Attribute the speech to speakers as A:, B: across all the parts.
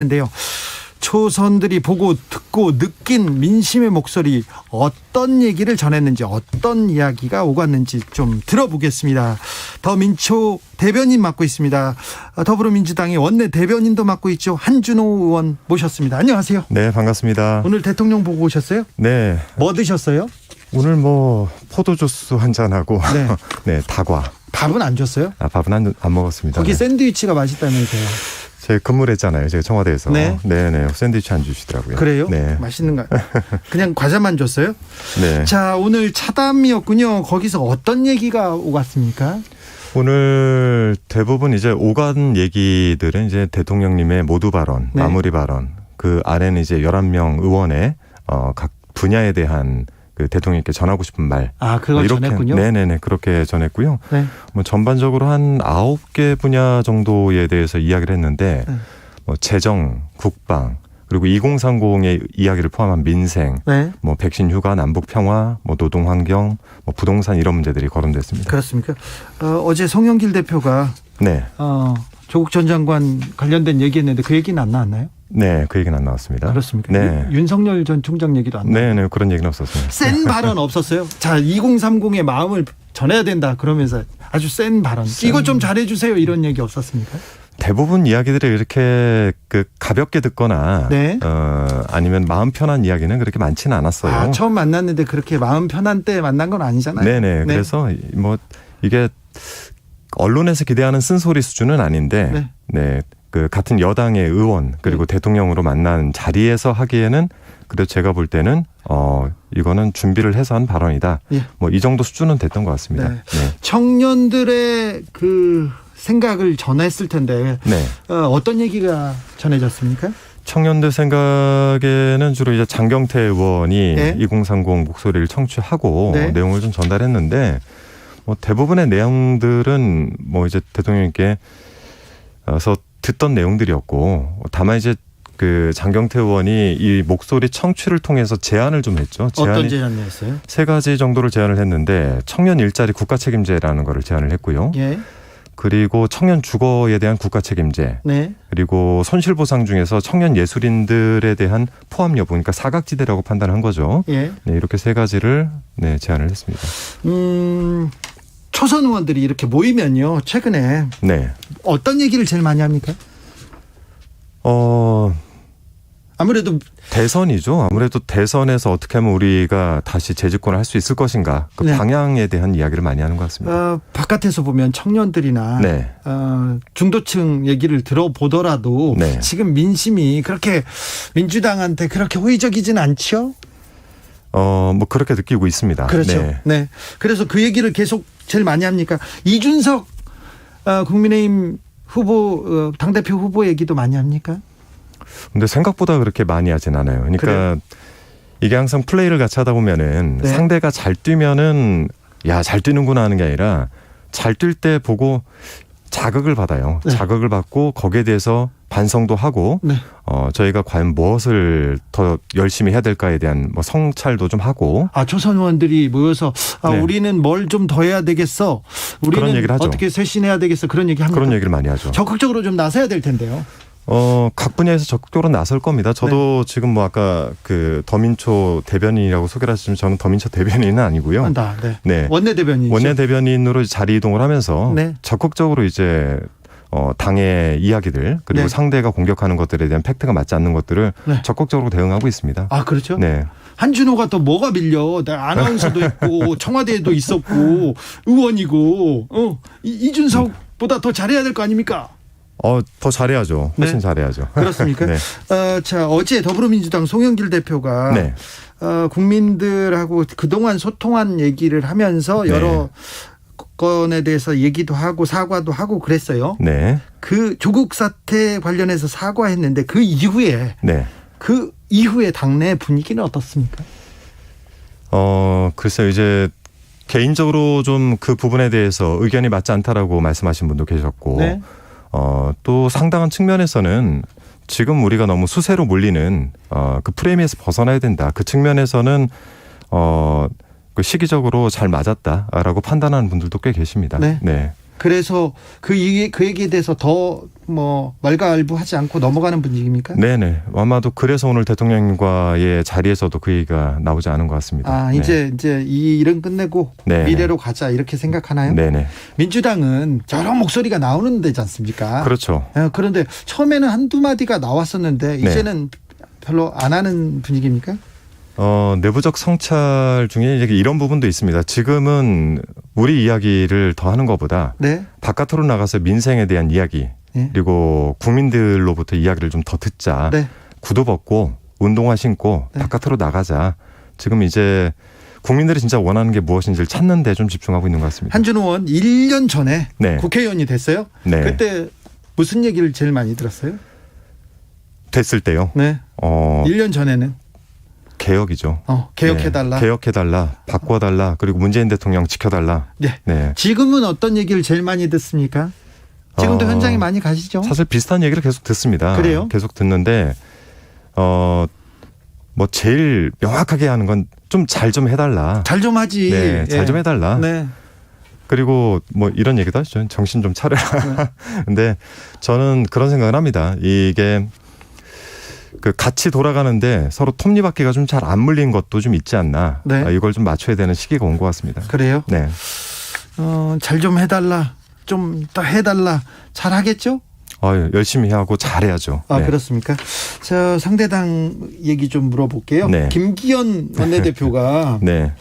A: 인데요. 초선들이 보고 듣고 느낀 민심의 목소리, 어떤 얘기를 전했는지, 어떤 이야기가 오갔는지 좀 들어보겠습니다. 더민초 대변인 맡고 있습니다. 더불어민주당의 원내 대변인도 맡고 있죠. 한준호 의원 모셨습니다. 안녕하세요.
B: 네, 반갑습니다.
A: 오늘 대통령 보고 오셨어요?
B: 네.
A: 뭐 드셨어요?
B: 오늘 포도주스 한 잔하고
A: 네.
B: 네, 다과.
A: 밥은 안 줬어요?
B: 밥은 안 먹었습니다.
A: 거기
B: 네.
A: 샌드위치가 맛있다면서요?
B: 제가 근무를 했잖아요. 제가 청와대에서.
A: 네.
B: 네네. 샌드위치 안 주시더라고요.
A: 그래요?
B: 네.
A: 맛있는가? 그냥 과자만 줬어요?
B: 네.
A: 자, 오늘 차담이었군요. 거기서 어떤 얘기가 오갔습니까?
B: 오늘 대부분 이제 오간 얘기들은 이제 대통령님의 모두 발언,
A: 네.
B: 마무리 발언, 그 아래는 이제 11명 의원의 각 분야에 대한 그 대통령께 전하고 싶은 말.
A: 그걸
B: 이렇게,
A: 전했군요.
B: 네네네. 그렇게 전했고요.
A: 네.
B: 전반적으로 한 9개 분야 정도에 대해서 이야기를 했는데, 재정, 국방, 그리고 2030의 이야기를 포함한 민생,
A: 네.
B: 백신 휴가, 남북 평화, 노동 환경, 부동산 이런 문제들이 거론됐습니다.
A: 그렇습니까? 어제 송영길 대표가
B: 네.
A: 조국 전 장관 관련된 얘기했는데 그 얘기는 안 나왔나요?
B: 네, 그 얘기는 안 나왔습니다.
A: 그렇습니까?
B: 네.
A: 윤석열 전 총장 얘기도 안 나왔나요?
B: 네네, 그런 얘기는 없었습니다.
A: 센 발언 없었어요? 자, 2030의 마음을 전해야 된다 그러면서 아주 센 발언. 이거 좀 잘해주세요 이런 얘기 없었습니까?
B: 대부분 이야기들이 이렇게 가볍게 듣거나
A: 네.
B: 아니면 마음 편한 이야기는 그렇게 많지는 않았어요.
A: 처음 만났는데 그렇게 마음 편한 때 만난 건 아니잖아요.
B: 네네. 그래서 이게 언론에서 기대하는 쓴소리 수준은 아닌데, 네. 같은 여당의 의원 그리고 대통령으로 만난 자리에서 하기에는 그래도 제가 볼 때는 이거는 준비를 해서 한 발언이다.
A: 예.
B: 이 정도 수준은 됐던 것 같습니다.
A: 네.
B: 네.
A: 청년들의 그 생각을 전했을 텐데
B: 네.
A: 어떤 얘기가 전해졌습니까?
B: 청년들 생각에는 주로 이제 장경태 의원이
A: 네.
B: 2030 목소리를 청취하고
A: 네.
B: 내용을 좀 전달했는데 대부분의 내용들은 이제 대통령님께서 듣던 내용들이었고, 다만 이제 그 장경태 의원이 이 목소리 청취를 통해서 제안을 좀 했죠.
A: 어떤 제안을 했어요?
B: 3가지 정도를 제안을 했는데, 청년 일자리 국가 책임제라는 거를 제안을 했고요.
A: 예.
B: 그리고 청년 주거에 대한 국가 책임제.
A: 네. 그리고
B: 손실보상 중에서 청년 예술인들에 대한 포함 여부, 그러니까 사각지대라고 판단한 거죠.
A: 예.
B: 네, 이렇게 3가지를 제안을 했습니다.
A: 초선 의원들이 이렇게 모이면요, 최근에
B: 네.
A: 어떤 얘기를 제일 많이 합니까? 아무래도
B: 대선이죠. 아무래도 대선에서 어떻게 하면 우리가 다시 재집권을 할 수 있을 것인가, 그
A: 네.
B: 방향에 대한 이야기를 많이 하는 것 같습니다.
A: 바깥에서 보면 청년들이나
B: 네.
A: 중도층 얘기를 들어보더라도
B: 네.
A: 지금 민심이 그렇게 민주당한테 그렇게 호의적이진 않죠?
B: 그렇게 느끼고 있습니다.
A: 그렇죠.
B: 네.
A: 네. 그래서 그 얘기를 계속 제일 많이 합니까? 이준석 국민의힘 후보, 당대표 후보 얘기도 많이 합니까?
B: 근데 생각보다 그렇게 많이 하진 않아요. 그러니까
A: 그래요?
B: 이게 항상 플레이를 같이 하다 보면은
A: 네.
B: 상대가 잘 뛰면은 야, 잘 뛰는구나 하는 게 아니라 잘 뛸 때 보고 자극을 받아요.
A: 네.
B: 자극을 받고 거기에 대해서 반성도 하고,
A: 네.
B: 저희가 과연 무엇을 더 열심히 해야 될까에 대한 성찰도 좀 하고.
A: 초선 의원들이 모여서
B: 네.
A: 우리는 뭘 좀 더 해야 되겠어. 우리는
B: 그런 얘기를 하죠.
A: 어떻게 쇄신해야 되겠어. 그런 얘기 합니까?
B: 그런 얘기를 많이 하죠.
A: 적극적으로 좀 나서야 될 텐데요.
B: 각 분야에서 적극적으로 나설 겁니다. 저도 지금 아까 더민초 대변인이라고 소개를 하시지만 저는 더민초 대변인은 아니고요.
A: 네.
B: 네.
A: 원내 대변인이죠.
B: 원내 대변인으로 자리 이동을 하면서
A: 네.
B: 적극적으로 이제 당의 이야기들, 그리고
A: 네.
B: 상대가 공격하는 것들에 대한 팩트가 맞지 않는 것들을
A: 네.
B: 적극적으로 대응하고 있습니다.
A: 그렇죠?
B: 네.
A: 한준호가 또 뭐가 밀려? 아나운서도 있고 청와대에도 있었고 의원이고 이준석보다 더 잘해야 될 거 아닙니까?
B: 더 잘해야죠. 훨씬
A: 네.
B: 잘해야죠.
A: 그렇습니까?
B: 네.
A: 어제 더불어민주당 송영길 대표가
B: 네.
A: 국민들하고 그동안 소통한 얘기를 하면서
B: 네.
A: 여러 건에 대해서 얘기도 하고 사과도 하고 그랬어요.
B: 네.
A: 그 조국 사태 관련해서 사과했는데 그 이후에 당내 분위기는 어떻습니까?
B: 글쎄요. 이제 개인적으로 좀 그 부분에 대해서 의견이 맞지 않다라고 말씀하신 분도 계셨고,
A: 네.
B: 또 상당한 측면에서는 지금 우리가 너무 수세로 몰리는 그 프레임에서 벗어나야 된다. 그 측면에서는 시기적으로 잘 맞았다라고 판단하는 분들도 꽤 계십니다.
A: 네.
B: 네.
A: 그래서 그 얘기에 대해서 더 말가알부하지 않고 넘어가는 분위기입니까?
B: 네네. 아마도 그래서 오늘 대통령과의 자리에서도 그 얘기가 나오지 않은 것 같습니다. 네.
A: 이제 이 일은 끝내고
B: 네.
A: 미래로 가자 이렇게 생각하나요?
B: 네네.
A: 민주당은 여러 목소리가 나오는 데지 않습니까?
B: 그렇죠.
A: 그런데 처음에는 한두 마디가 나왔었는데 이제는 별로 안 하는 분위기입니까?
B: 내부적 성찰 중에 이런 부분도 있습니다. 지금은 우리 이야기를 더 하는 것보다
A: 네.
B: 바깥으로 나가서 민생에 대한 이야기
A: 네.
B: 그리고 국민들로부터 이야기를 좀 더 듣자.
A: 네.
B: 구두 벗고 운동화 신고
A: 네.
B: 바깥으로 나가자. 지금 이제 국민들이 진짜 원하는 게 무엇인지를 찾는 데 좀 집중하고 있는 것 같습니다.
A: 한준호 의원 1년 전에
B: 네.
A: 국회의원이 됐어요.
B: 네.
A: 그때 무슨 얘기를 제일 많이 들었어요?
B: 됐을 때요.
A: 네. 1년 전에는
B: 개혁이죠.
A: 개혁해달라.
B: 네. 개혁해달라. 바꿔달라. 그리고 문재인 대통령 지켜달라.
A: 네.
B: 네.
A: 지금은 어떤 얘기를 제일 많이 듣습니까? 지금도 현장에 많이 가시죠?
B: 사실 비슷한 얘기를 계속 듣습니다.
A: 그래요?
B: 계속 듣는데 제일 명확하게 하는 건 좀 잘 좀 해달라.
A: 잘 좀 하지.
B: 네, 잘 좀 해달라.
A: 네.
B: 그리고 이런 얘기도 하시죠. 정신 좀 차려라. 네. 근데 저는 그런 생각을 합니다. 이게 같이 돌아가는데 서로 톱니바퀴가 좀 잘 안 물린 것도 좀 있지 않나.
A: 네.
B: 이걸 좀 맞춰야 되는 시기가 온 것 같습니다.
A: 그래요?
B: 네.
A: 잘 좀 해달라. 좀 더 해달라. 잘 하겠죠?
B: 열심히 하고 잘해야죠. 네.
A: 그렇습니까? 자, 상대당 얘기 좀 물어볼게요.
B: 네.
A: 김기현 원내대표가
B: 네.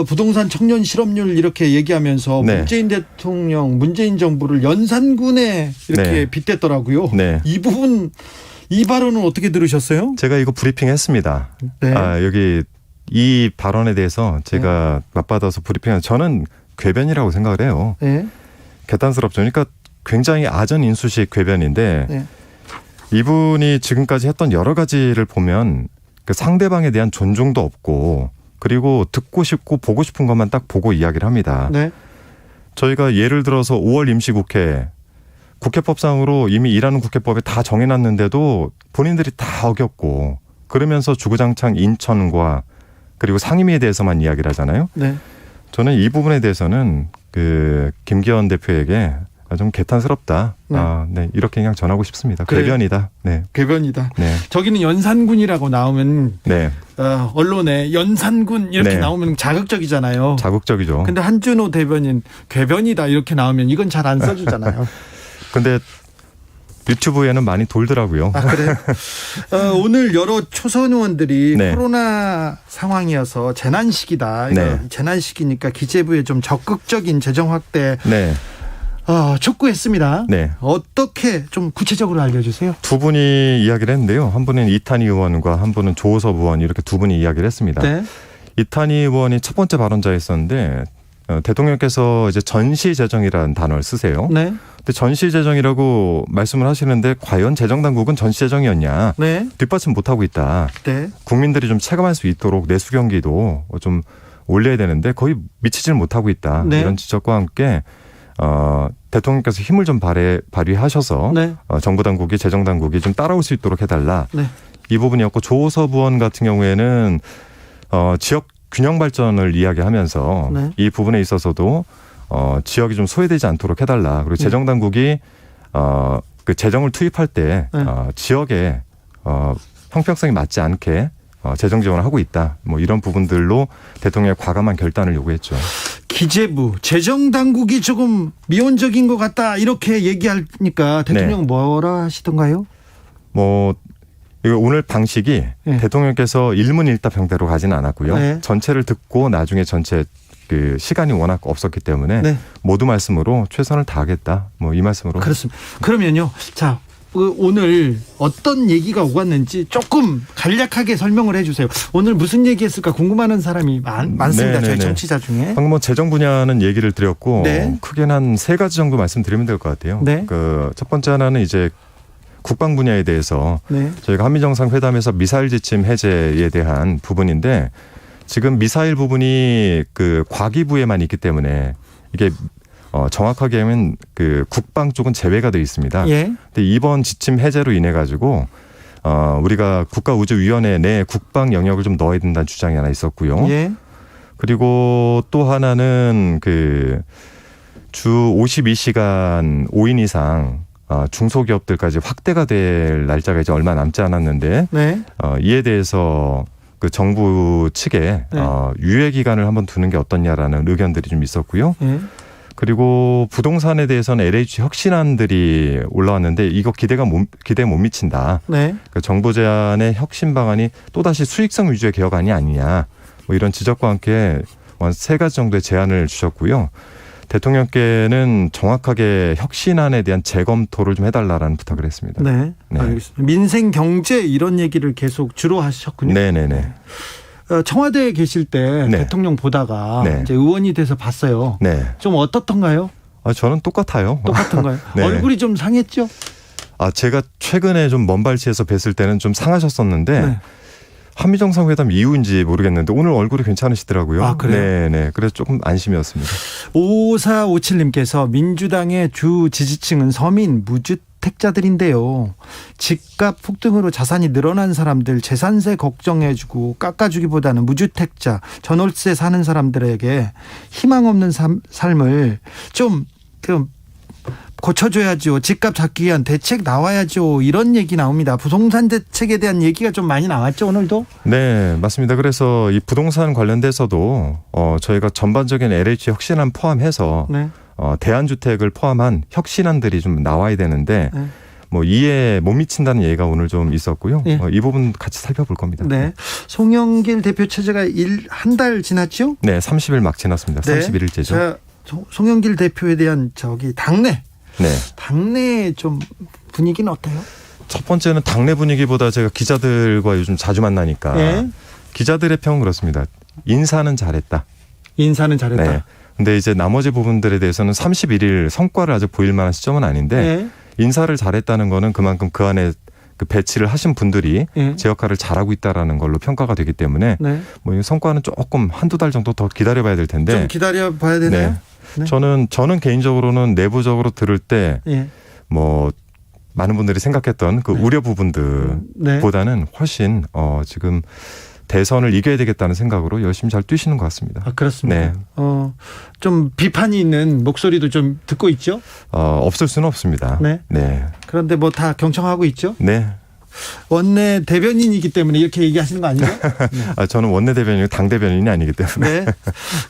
A: 부동산 청년 실업률 이렇게 얘기하면서
B: 네.
A: 문재인 대통령, 문재인 정부를 연산군에 이렇게
B: 네.
A: 빗댔더라고요.
B: 네.
A: 이 발언은 어떻게 들으셨어요?
B: 제가 이거 브리핑 했습니다.
A: 네.
B: 여기 이 발언에 대해서 제가 맞받아서 브리핑한 저는 궤변이라고 생각을 해요.
A: 네.
B: 개탄스럽죠. 그러니까 굉장히 아전인수식 궤변인데
A: 네.
B: 이분이 지금까지 했던 여러 가지를 보면 그 상대방에 대한 존중도 없고 그리고 듣고 싶고 보고 싶은 것만 딱 보고 이야기를 합니다.
A: 네.
B: 저희가 예를 들어서 5월 임시국회 국회법상으로 이미 일하는 국회법에 다 정해놨는데도 본인들이 다 어겼고 그러면서 주구장창 인천과 그리고 상임위에 대해서만 이야기를 하잖아요.
A: 네.
B: 저는 이 부분에 대해서는 김기현 대표에게 좀 개탄스럽다.
A: 네.
B: 이렇게 그냥 전하고 싶습니다.
A: 그래요?
B: 궤변이다. 네.
A: 궤변이다.
B: 네.
A: 저기는 연산군이라고 나오면
B: 네.
A: 언론에 연산군 이렇게
B: 네.
A: 나오면 자극적이잖아요.
B: 자극적이죠.
A: 근데 한준호 대변인 궤변이다 이렇게 나오면 이건 잘 안 써주잖아요.
B: 근데 유튜브에는 많이 돌더라고요.
A: 그래요? 오늘 여러 초선 의원들이
B: 네.
A: 코로나 상황이어서 재난 시기다.
B: 네.
A: 재난 시기니까 기재부에 좀 적극적인 재정 확대
B: 네.
A: 촉구했습니다.
B: 네.
A: 어떻게 좀 구체적으로 알려주세요.
B: 두 분이 이야기를 했는데요. 한 분은 이탄희 의원과 한 분은 조호섭 의원 이렇게 두 분이 이야기를 했습니다.
A: 네.
B: 이탄희 의원이 첫 번째 발언자였었는데 대통령께서 이제 전시재정이라는 단어를 쓰세요.
A: 네.
B: 근데 전시재정이라고 말씀을 하시는데 과연 재정당국은 전시재정이었냐.
A: 네.
B: 뒷받침 못하고 있다.
A: 네.
B: 국민들이 좀 체감할 수 있도록 내수 경기도 좀 올려야 되는데 거의 미치질 못하고 있다.
A: 네.
B: 이런 지적과 함께 대통령께서 힘을 좀 발휘하셔서
A: 네.
B: 정부 당국이 재정 당국이 좀 따라올 수 있도록 해달라.
A: 네.
B: 이 부분이었고 조호섭 의원 같은 경우에는 지역 균형 발전을 이야기하면서
A: 네.
B: 이 부분에 있어서도 지역이 좀 소외되지 않도록 해달라. 그리고 재정 당국이 그 재정을 투입할 때
A: 네.
B: 지역에 형평성이 맞지 않게 재정 지원을 하고 있다. 이런 부분들로 대통령의 과감한 결단을 요구했죠.
A: 기재부 재정 당국이 조금 미온적인 것 같다 이렇게 얘기하니까 대통령 뭐라 하시던가요?
B: 이거 오늘 방식이
A: 네.
B: 대통령께서 일문일답형대로 가지는 않았고요.
A: 네.
B: 전체를 듣고 나중에 전체 그 시간이 워낙 없었기 때문에
A: 네.
B: 모두 말씀으로 최선을 다하겠다. 이 말씀으로.
A: 그렇습니다. 그러면요. 자, 오늘 어떤 얘기가 오갔는지 조금 간략하게 설명을 해주세요. 오늘 무슨 얘기했을까 궁금해하는 사람이 많습니다. 저희 청취자 중에.
B: 방금 재정 분야는 얘기를 드렸고
A: 네.
B: 크게는 한 3가지 정도 말씀드리면 될 것 같아요.
A: 네.
B: 첫 번째 하나는 이제 국방 분야에 대해서
A: 네.
B: 저희가 한미정상회담에서 미사일 지침 해제에 대한 부분인데 지금 미사일 부분이 그 과기부에만 있기 때문에 이게 정확하게 하면 그 국방 쪽은 제외가 되어 있습니다.
A: 예.
B: 근데 이번 지침 해제로 인해 가지고 우리가 국가우주위원회 내 국방 영역을 좀 넣어야 된다는 주장이 하나 있었고요.
A: 예.
B: 그리고 또 하나는 그 주 52시간 5인 이상 중소기업들까지 확대가 될 날짜가 이제 얼마 남지 않았는데
A: 네.
B: 이에 대해서 그 정부 측에
A: 네.
B: 유예 기간을 한번 두는 게 어떻냐라는 의견들이 좀 있었고요.
A: 네.
B: 그리고 부동산에 대해서는 LH 혁신안들이 올라왔는데 이거 기대에 못 미친다.
A: 네.
B: 그 정부 제안의 혁신 방안이 또다시 수익성 위주의 개혁안이 아니냐. 뭐 이런 지적과 함께 한 3가지 정도의 제안을 주셨고요. 대통령께는 정확하게 혁신안에 대한 재검토를 좀 해달라라는 부탁을 했습니다.
A: 네.
B: 네.
A: 알겠습니다. 민생 경제 이런 얘기를 계속 주로 하셨군요.
B: 네네네.
A: 청와대에 계실 때
B: 네.
A: 대통령 보다가
B: 네.
A: 이제 의원이 돼서 봤어요.
B: 네.
A: 좀 어떻던가요?
B: 저는 똑같아요.
A: 똑같은가요?
B: 네.
A: 얼굴이 좀 상했죠?
B: 제가 최근에 좀 먼 발치에서 뵀을 때는 좀 상하셨었는데
A: 네.
B: 한미정상회담 이후인지 모르겠는데 오늘 얼굴이 괜찮으시더라고요.
A: 아, 그래요?
B: 네네. 그래서 조금 안심이었습니다.
A: 5457님께서 민주당의 주 지지층은 서민 무주택자들인데요. 집값 폭등으로 자산이 늘어난 사람들 재산세 걱정해주고 깎아주기보다는 무주택자 전월세 사는 사람들에게 희망 없는 삶을 좀 고쳐줘야죠. 집값 잡기 위한 대책 나와야죠. 이런 얘기 나옵니다. 부동산 대책에 대한 얘기가 좀 많이 나왔죠, 오늘도?
B: 네, 맞습니다. 그래서 이 부동산 관련돼서도 저희가 전반적인 LH 혁신안 포함해서
A: 네.
B: 대안주택을 포함한 혁신안들이 좀 나와야 되는데
A: 네.
B: 뭐 이에 못 미친다는 얘기가 오늘 좀 있었고요.
A: 네.
B: 이 부분 같이 살펴볼 겁니다.
A: 네. 송영길 대표 체제가 한 달 지났죠?
B: 네, 30일 막 지났습니다.
A: 네.
B: 31일째죠.
A: 자, 송영길 대표에 대한 당내 좀 분위기는 어때요?
B: 첫 번째는 당내 분위기보다 제가 기자들과 요즘 자주 만나니까
A: 네.
B: 기자들의 평은 그렇습니다. 인사는 잘했다.
A: 인사는 잘했다.
B: 네. 근데 이제 나머지 부분들에 대해서는 31일 성과를 아직 보일 만한 시점은 아닌데
A: 네.
B: 인사를 잘했다는 거는 그만큼 그 안에 그 배치를 하신 분들이
A: 네.
B: 제 역할을 잘하고 있다라는 걸로 평가가 되기 때문에
A: 네.
B: 뭐 이 성과는 조금 한두 달 정도 더 기다려봐야 될 텐데.
A: 좀 기다려봐야 되나요?
B: 네.
A: 네.
B: 저는 개인적으로는 내부적으로 들을 때 뭐 많은 분들이 생각했던 그 우려 부분들보다는 훨씬 지금 대선을 이겨야 되겠다는 생각으로 열심히 잘 뛰시는 것 같습니다.
A: 아, 그렇습니다.
B: 네.
A: 좀 비판이 있는 목소리도 좀 듣고 있죠?
B: 없을 수는 없습니다.
A: 네.
B: 네.
A: 그런데 뭐 다 경청하고 있죠?
B: 네.
A: 원내 대변인이기 때문에 이렇게 얘기하시는 거 아니죠? 네.
B: 저는 원내 대변인이고 당 대변인이 아니기 때문에.
A: 네.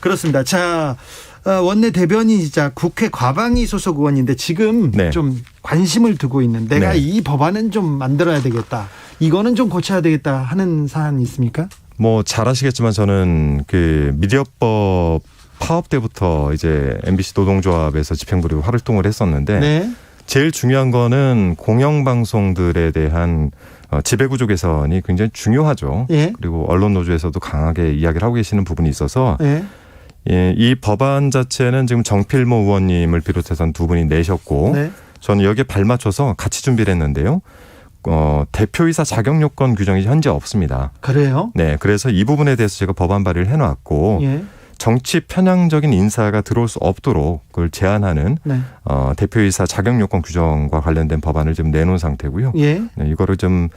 A: 그렇습니다. 자, 원내 대변인이자 국회 과방위 소속 의원인데 지금
B: 네.
A: 좀 관심을 두고 있는 내가
B: 네.
A: 이 법안은 좀 만들어야 되겠다. 이거는 좀 고쳐야 되겠다 하는 사안이 있습니까?
B: 뭐 잘 아시겠지만 저는 그 미디어법 파업 때부터 이제 MBC 노동조합에서 집행부로 활동을 했었는데
A: 네.
B: 제일 중요한 거는 공영방송들에 대한 지배구조 개선이 굉장히 중요하죠.
A: 예.
B: 그리고 언론노조에서도 강하게 이야기를 하고 계시는 부분이 있어서
A: 예.
B: 이 법안 자체는 지금 정필모 의원님을 비롯해서 두 분이 내셨고
A: 네.
B: 저는 여기에 발맞춰서 같이 준비를 했는데요. 대표이사 자격 요건 규정이 현재 없습니다.
A: 그래요?
B: 네, 그래서 이 부분에 대해서 제가 법안 발의를 해놨고
A: 예.
B: 정치 편향적인 인사가 들어올 수 없도록 그걸 제한하는
A: 네.
B: 대표이사 자격 요건 규정과 관련된 법안을 지금 내놓은 상태고요.
A: 예.
B: 네, 이거를 좀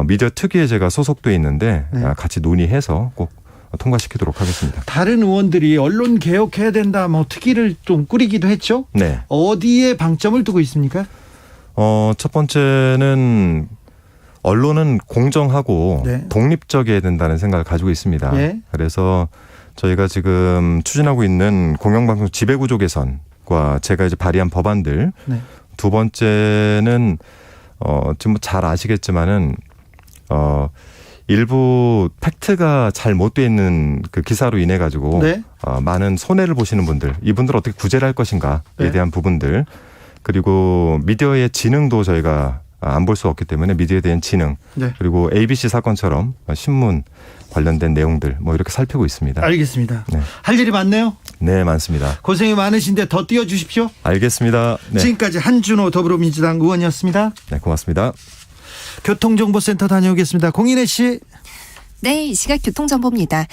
B: 미디어 특위에 제가 소속돼 있는데
A: 네.
B: 같이 논의해서 꼭 통과시키도록 하겠습니다.
A: 다른 의원들이 언론 개혁해야 된다, 뭐 특위를 좀 꾸리기도 했죠.
B: 네.
A: 어디에 방점을 두고 있습니까?
B: 첫 번째는 언론은 공정하고
A: 네.
B: 독립적이어야 된다는 생각을 가지고 있습니다.
A: 예.
B: 그래서 저희가 지금 추진하고 있는 공영방송 지배구조 개선과 제가 이제 발의한 법안들.
A: 네.
B: 두 번째는 지금 잘 아시겠지만은 일부 팩트가 잘 못 돼 있는 그 기사로 인해 가지고
A: 네.
B: 많은 손해를 보시는 분들, 이분들 어떻게 구제를 할 것인가에
A: 네.
B: 대한 부분들, 그리고 미디어의 지능도 저희가 안 볼 수 없기 때문에 미디어에 대한 지능,
A: 네.
B: 그리고 ABC 사건처럼 신문 관련된 내용들 뭐 이렇게 살피고 있습니다.
A: 알겠습니다.
B: 네.
A: 할 일이 많네요.
B: 네, 많습니다.
A: 고생이 많으신데 더 뛰어주십시오.
B: 알겠습니다. 네,
A: 지금까지 한준호 더불어민주당 의원이었습니다.
B: 네, 고맙습니다.
A: 교통정보센터 다녀오겠습니다. 공인혜 씨.
C: 네, 이 시각 교통정보입니다.